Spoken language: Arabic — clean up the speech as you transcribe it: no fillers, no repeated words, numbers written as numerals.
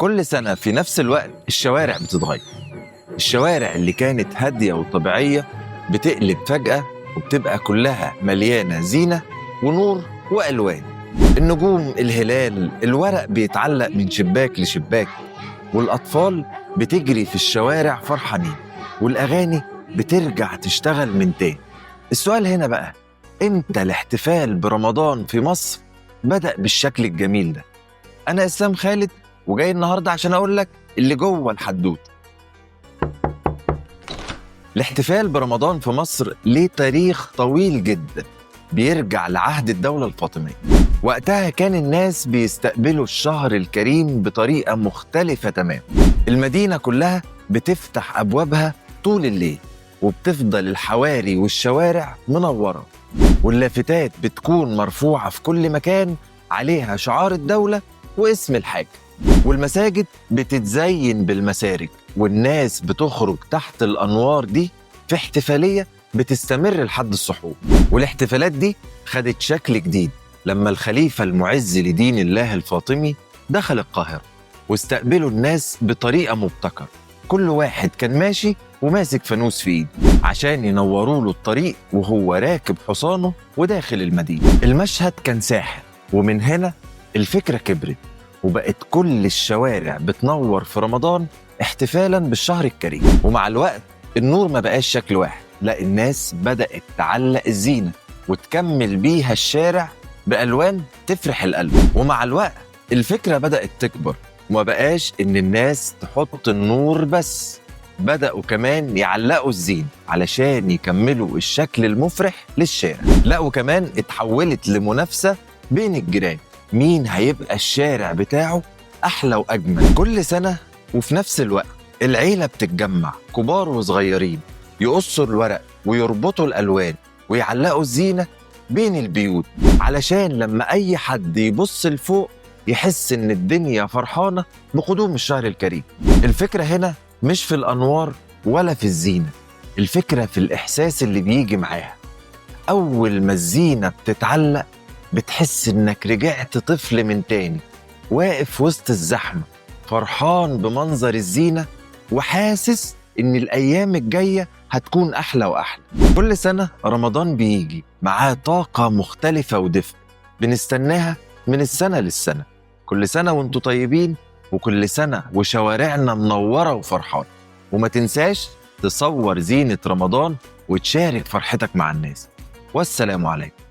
كل سنة في نفس الوقت الشوارع بتتغير. الشوارع اللي كانت هادية وطبيعية بتقلب فجأة وبتبقى كلها مليانة زينة ونور وألوان. النجوم، الهلال، الورق بيتعلق من شباك لشباك، والأطفال بتجري في الشوارع فرحانين، والأغاني بترجع تشتغل من تاني. السؤال هنا بقى، إمتى الاحتفال برمضان في مصر بدأ بالشكل الجميل ده؟ أنا إسلام خالد، وجاي النهاردة عشان أقول لك اللي جوه الحدوتة. الاحتفال برمضان في مصر ليه تاريخ طويل جدا، بيرجع لعهد الدولة الفاطمية. وقتها كان الناس بيستقبلوا الشهر الكريم بطريقة مختلفة تمام. المدينة كلها بتفتح أبوابها طول الليل، وبتفضل الحواري والشوارع منورة، واللافتات بتكون مرفوعة في كل مكان عليها شعار الدولة واسم الحاكم، والمساجد بتتزين بالمسارج، والناس بتخرج تحت الأنوار دي في احتفالية بتستمر لحد السحور. والاحتفالات دي خدت شكل جديد لما الخليفة المعز لدين الله الفاطمي دخل القاهرة، واستقبلوا الناس بطريقة مبتكرة. كل واحد كان ماشي وماسك فانوس في ايده عشان ينوروا له الطريق وهو راكب حصانه وداخل المدينة. المشهد كان ساحر، ومن هنا الفكرة كبرت وبقت كل الشوارع بتنور في رمضان احتفالاً بالشهر الكريم. ومع الوقت النور ما بقاش شكل واحد، لا، الناس بدأت تعلق الزينة وتكمل بيها الشارع بألوان تفرح القلب. ومع الوقت الفكرة بدأت تكبر، وما بقاش إن الناس تحط النور بس، بدأوا كمان يعلقوا الزين علشان يكملوا الشكل المفرح للشارع. لا، وكمان اتحولت لمنافسة بين الجيران، مين هيبقى الشارع بتاعه أحلى وأجمل. كل سنة وفي نفس الوقت العيلة بتتجمع، كبار وصغيرين، يقصوا الورق ويربطوا الألوان ويعلقوا الزينة بين البيوت، علشان لما أي حد يبص لفوق يحس إن الدنيا فرحانة بقدوم الشهر الكريم. الفكرة هنا مش في الأنوار ولا في الزينة، الفكرة في الإحساس اللي بيجي معاها. أول ما الزينة بتتعلق بتحس إنك رجعت طفل من تاني، واقف وسط الزحمة فرحان بمنظر الزينة، وحاسس إن الأيام الجاية هتكون أحلى وأحلى. كل سنة رمضان بيجي معاه طاقة مختلفة ودفء بنستناها من السنة للسنة. كل سنة وانتوا طيبين، وكل سنة وشوارعنا منورة وفرحان. وما تنساش تصور زينة رمضان وتشارك فرحتك مع الناس. والسلام عليكم.